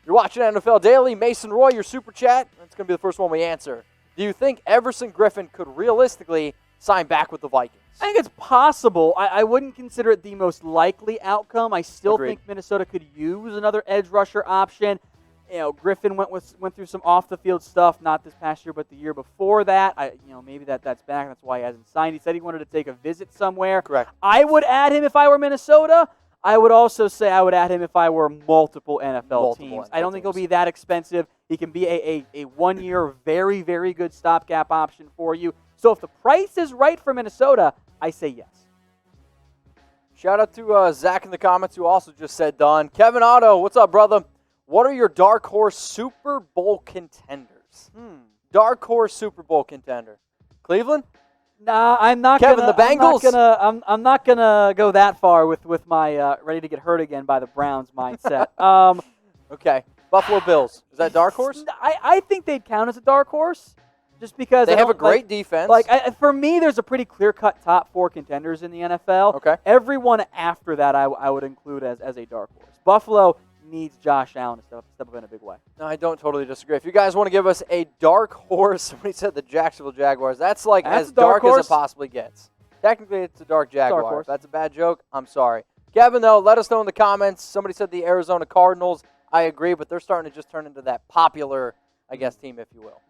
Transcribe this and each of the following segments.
You're watching NFL Daily. Mason Roy, your super chat. That's going to be the first one we answer. Do you think Everson Griffen could realistically sign back with the Vikings? I think it's possible. I wouldn't consider it the most likely outcome. I still think Minnesota could use another edge rusher option. Griffen went through some off-the-field stuff, not this past year, but the year before that. Maybe that's back. That's why he hasn't signed. He said he wanted to take a visit somewhere. Correct. I would add him if I were Minnesota. I would also say I would add him if I were multiple NFL teams. I don't think he'll be that expensive. He can be a one-year, very, very good stopgap option for you. So if the price is right for Minnesota, I say yes. Shout out to Zach in the comments who also just said done. Kevin Otto, what's up, brother? What are your dark horse Super Bowl contenders? Dark horse Super Bowl contender. Cleveland? Nah, I'm not Kevin, gonna, the Bengals? I'm not gonna go that far with my ready to get hurt again by the Browns mindset. Okay. Buffalo Bills. Is that dark horse? I think they'd count as a dark horse, just because they have a great defense. For me, there's a pretty clear-cut top 4 contenders in the NFL. Okay. Everyone after that, I would include as a dark horse. Buffalo needs Josh Allen to step up in a big way. No, I don't totally disagree. If you guys want to give us a dark horse, somebody said the Jacksonville Jaguars. That's as dark as it possibly gets. Technically, it's a dark Jaguar. If that's a bad joke, I'm sorry. Kevin, though, let us know in the comments. Somebody said the Arizona Cardinals. I agree, but they're starting to just turn into that popular, team, if you will.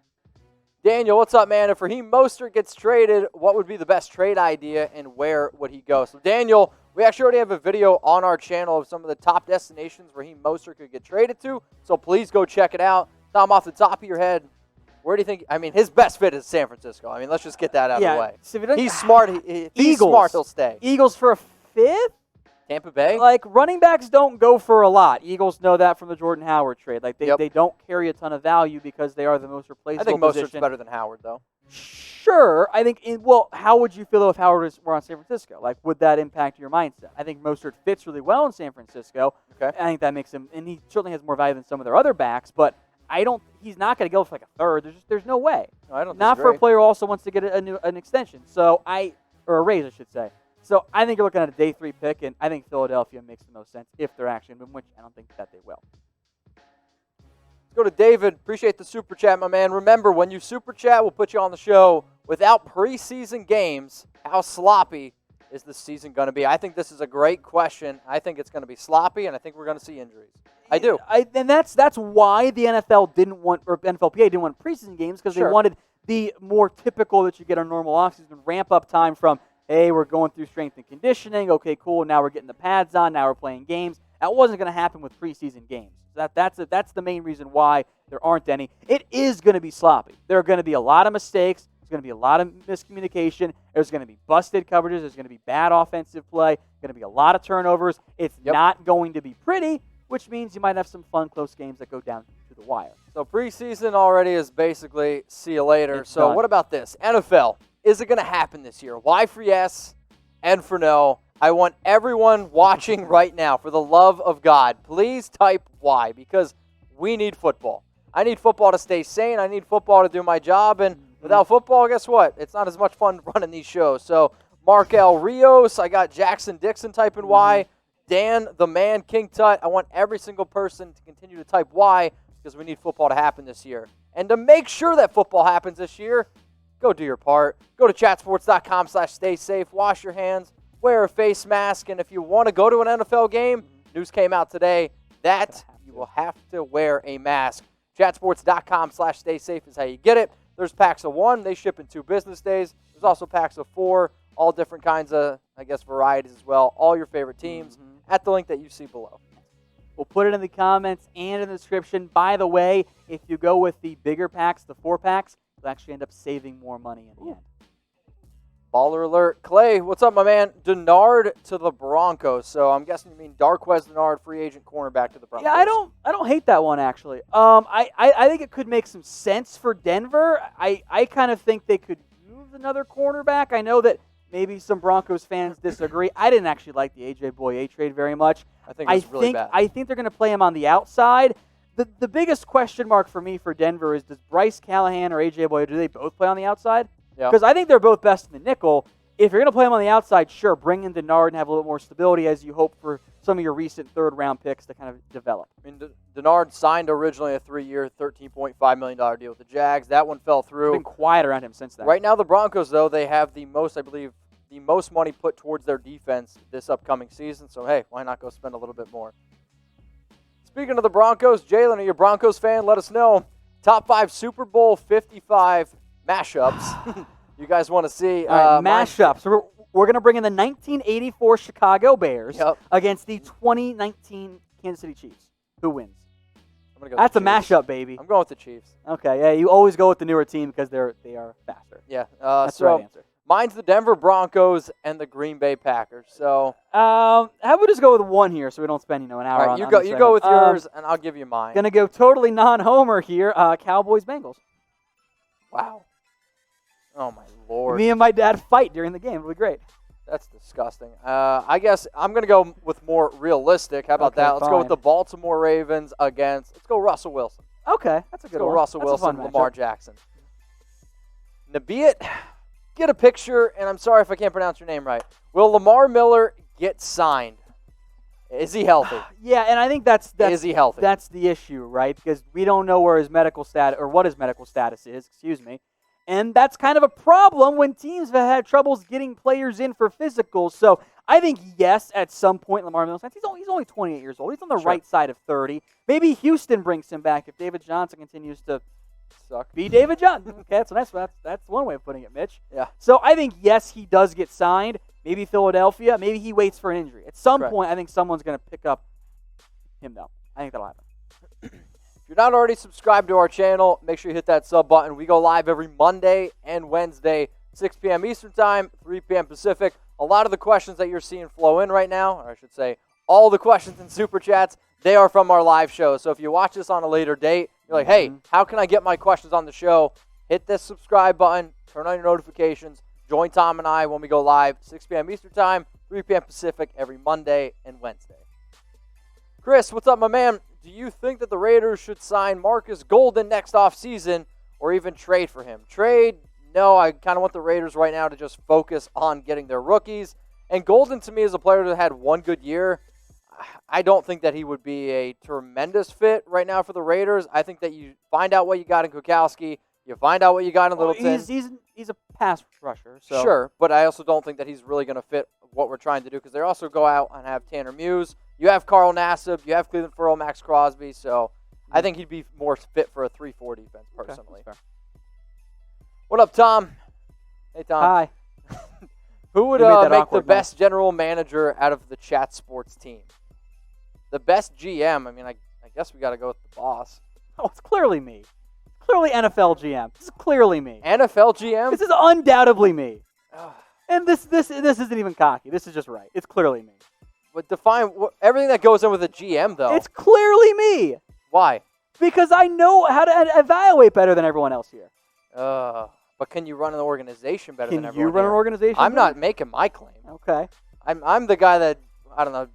Daniel, what's up, man? If Raheem Mostert gets traded, what would be the best trade idea and where would he go? So, Daniel, we actually already have a video on our channel of some of the top destinations Raheem Mostert could get traded to, so please go check it out. Tom, off the top of your head, where do you think – his best fit is San Francisco. Let's just get that out of the way. So he's smart. He's smart. He'll stay. Eagles for a 5th? Tampa Bay? Running backs don't go for a lot. Eagles know that from the Jordan Howard trade. They don't carry a ton of value because they are the most replaceable I think Mostert's better than Howard, though. Sure. I think, how would you feel if Howard were on San Francisco? Would that impact your mindset? I think Mostert fits really well in San Francisco. Okay. I think that makes him, and he certainly has more value than some of their other backs, but he's not going to go for a 3rd. There's no way. No, I don't Not disagree. for a player who also wants to get an extension. or a raise, I should say. So I think you're looking at a day 3 pick, and I think Philadelphia makes the most sense if they're actually in, which I don't think that they will. Let's go to David. Appreciate the super chat, my man. Remember, when you super chat, we'll put you on the show. Without preseason games, how sloppy is the season going to be? I think this is a great question. I think it's going to be sloppy, and I think we're going to see injuries. I do. And that's why the NFL NFLPA didn't want preseason games, because they wanted the more typical that you get on normal offseason ramp-up time from, hey, we're going through strength and conditioning. Okay, cool. Now we're getting the pads on. Now we're playing games. That wasn't going to happen with preseason games. That's the main reason why there aren't any. It is going to be sloppy. There are going to be a lot of mistakes. There's going to be a lot of miscommunication. There's going to be busted coverages. There's going to be bad offensive play. Going to be a lot of turnovers. It's not going to be pretty, which means you might have some fun, close games that go down to the wire. So preseason already is basically see you later. It's so done. What about this? NFL. Is it going to happen this year? Y for yes and for no. I want everyone watching right now, for the love of God, please type Y, because we need football. I need football to stay sane. I need football to do my job. And without football, guess what? It's not as much fun running these shows. So Markel Rios, I got Jackson Dixon typing Y. Dan, the man, King Tut. I want every single person to continue to type Y, because we need football to happen this year. And to make sure that football happens this year, go do your part. Go to chatsports.com/stay safe. Wash your hands. Wear a face mask. And if you want to go to an NFL game, news came out today that you will have to wear a mask. Chatsports.com/stay safe is how you get it. There's packs of 1. They ship in 2 business days. There's also packs of 4. All different kinds of, varieties as well. All your favorite teams at the link that you see below. We'll put it in the comments and in the description. By the way, if you go with the bigger packs, the 4 packs, you'll actually end up saving more money in the end. Baller alert. Clay, what's up, my man? Denard to the Broncos. So I'm guessing you mean Darqueze Denard, free agent cornerback to the Broncos. Yeah, I don't hate that one, actually. I think it could make some sense for Denver. I kind of think they could use another cornerback. I know that maybe some Broncos fans disagree. I didn't actually like the A.J. Boye trade very much. I think it's really bad. I think they're going to play him on the outside. The biggest question mark for me for Denver is, does Bryce Callahan or A.J. Boye, do they both play on the outside? Because I think they're both best in the nickel, if you're going to play him on the outside, sure, bring in Denard and have a little more stability as you hope for some of your recent third-round picks to kind of develop. I mean, Denard signed originally a 3-year, $13.5 million deal with the Jags. That one fell through. It's been quiet around him since then. Right now, the Broncos, though, they have the most, I believe, the most money put towards their defense this upcoming season. So, hey, why not go spend a little bit more? Speaking of the Broncos, Jalen, are you a Broncos fan? Let us know. Top 5 Super Bowl 55 mashups you guys want to see. Mashups. We're going to bring in the 1984 Chicago Bears against the 2019 Kansas City Chiefs. Who wins? That's a mashup, baby. I'm going with the Chiefs. Okay, yeah, you always go with the newer team because they are faster. Yeah, that's the right answer. Mine's the Denver Broncos and the Green Bay Packers. So, how about we just go with one here so we don't spend an hour all right, on you go with yours, and I'll give you mine. Gonna go totally non-homer here. Cowboys Bengals. Wow. Oh my Lord. Me and my dad fight during the game. It'll be great. That's disgusting. I guess I'm gonna go with more realistic. How about that? Let's go with the Baltimore Ravens against. Let's go Russell Wilson. Okay, that's a good one. Let's go Russell Wilson, Lamar Jackson. Nabiat, get a picture, and I'm sorry if I can't pronounce your name right. Will Lamar Miller get signed? Is he healthy? Yeah, and I think that's is he healthy? That's the issue, right? Because we don't know where his medical status or what his medical status is. Excuse me. And that's kind of a problem when teams have had troubles getting players in for physicals. So I think, yes, at some point, Lamar Miller, he's only 28 years old. He's on the right side of 30. Maybe Houston brings him back if David Johnson continues to suck. Be David Johnson. Okay, that's one way of putting it, Mitch. Yeah. So I think, yes, he does get signed. Maybe Philadelphia. Maybe he waits for an injury. At some point, I think someone's going to pick up him, though. I think that'll happen. If you're not already subscribed to our channel, make sure you hit that sub button. We go live every Monday and Wednesday, 6 p.m. Eastern Time, 3 p.m. Pacific. A lot of the questions that you're seeing flow in right now, or I should say all the questions in Super Chats, they are from our live show. So if you watch this on a later date, you're like, hey, how can I get my questions on the show? Hit this subscribe button, turn on your notifications, join Tom and I when we go live, 6 p.m. Eastern Time, 3 p.m. Pacific, every Monday and Wednesday. Chris, what's up, my man? Do you think that the Raiders should sign Marcus Golden next offseason or even trade for him? Trade? No, I kind of want the Raiders right now to just focus on getting their rookies. And Golden, to me, is a player that had one good year. I don't think that he would be a tremendous fit right now for the Raiders. I think that you find out what you got in Kukowski. You find out what you got in Littleton. He's a pass rusher. So. Sure, but I also don't think that he's really going to fit what we're trying to do because they also go out and have Tanner Muse. You have Carl Nassib. You have Cleveland Ferrell, Max Crosby. So I think he'd be more fit for a 3-4 defense personally. Okay, what up, Tom? Hey, Tom. Hi. Who would make the best general manager out of the Chat Sports team? The best GM? I mean, I guess we got to go with the boss. Oh, it's clearly me. Clearly NFL GM. This is clearly me. NFL GM? This is undoubtedly me. And this isn't even cocky. This is just right. It's clearly me. But define everything that goes in with a GM, though. It's clearly me. Why? Because I know how to evaluate better than everyone else here. But can you run an organization better than everyone Can you run here? an organization? I'm not making my claim. Okay. I'm the guy that, I don't know,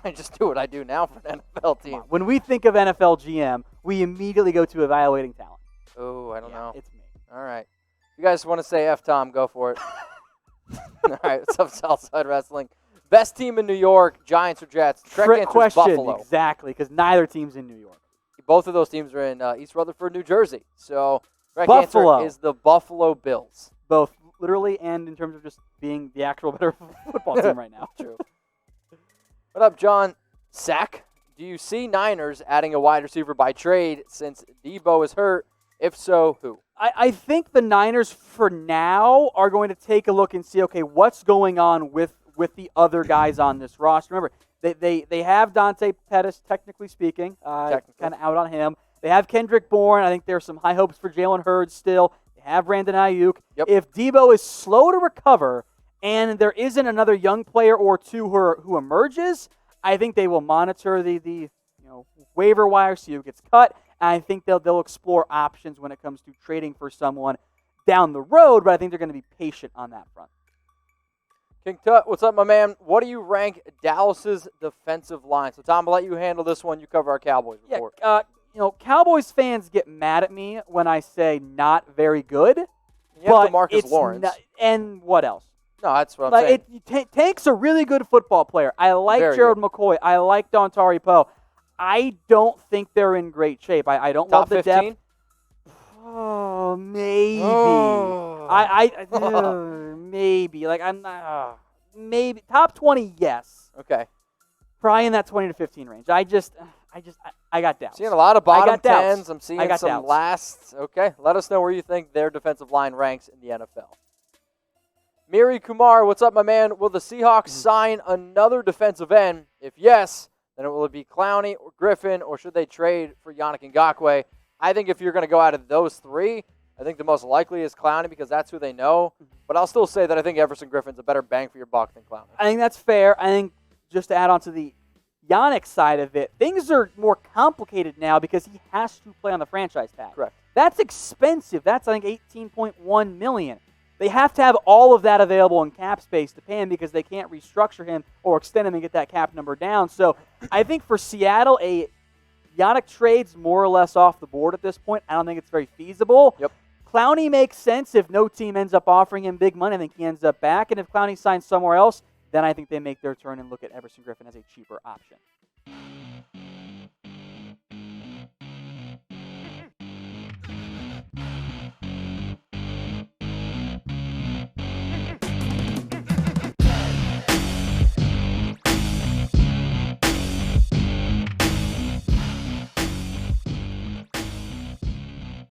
I just do what I do now for an NFL team. When we think of NFL GM, we immediately go to evaluating talent. Oh, I don't know. It's me. All right. If you guys want to say F Tom, go for it. All right. What's up, Southside Wrestling? Best team in New York, Giants or Jets? Trick question. Buffalo. Exactly, because neither team's in New York. Both of those teams are in East Rutherford, New Jersey. So, correct Buffalo answer is the Buffalo Bills. Both literally and in terms of just being the actual better football team right now. True. What up, John? Sack, do you see Niners adding a wide receiver by trade since Debo is hurt? If so, who? I think the Niners, for now, are going to take a look and see, okay, what's going on with the other guys on this roster. Remember, they have Dante Pettis, technically speaking, kind of out on him. They have Kendrick Bourne. I think there's some high hopes for Jalen Hurd still. They have Brandon Ayuk. Yep. If Debo is slow to recover and there isn't another young player or two who emerges, I think they will monitor the waiver wire, see who gets cut. And I think they'll explore options when it comes to trading for someone down the road, but I think they're going to be patient on that front. King Tut, what's up, my man? What do you rank Dallas's defensive line? So, Tom, I'll let you handle this one. You cover our Cowboys report. Yeah, Cowboys fans get mad at me when I say not very good. You have DeMarcus Lawrence. And what else? No, that's what I'm saying. Tank's a really good football player. I like Very Gerald good. McCoy. I like Dontari Poe. I don't think they're in great shape. I don't love the 15? depth. Oh, maybe. Maybe. Like, I'm not. Maybe. Top 20, yes. Okay. Probably in that 20 to 15 range. I got doubts. Seeing a lot of bottom got doubts. 10s. I'm seeing some doubts. lasts. Okay. Let us know where you think their defensive line ranks in the NFL. Miri Kumar, what's up, my man? Will the Seahawks sign another defensive end? If yes, then will it be Clowney or Griffen, or should they trade for Yannick Ngakoue? I think if you're going to go out of those three, I think the most likely is Clowney because that's who they know. But I'll still say that I think Everson Griffen's a better bang for your buck than Clowney. I think that's fair. I think just to add on to the Yannick side of it, things are more complicated now because he has to play on the franchise tag. Correct. That's expensive. That's, I think, $18.1 million. They have to have all of that available in cap space to pay him because they can't restructure him or extend him and get that cap number down. So I think for Seattle, a Yannick trade's more or less off the board at this point. I don't think it's very feasible. Yep. Clowney makes sense if no team ends up offering him big money. I think he ends up back. And if Clowney signs somewhere else, then I think they make their turn and look at Everson Griffen as a cheaper option.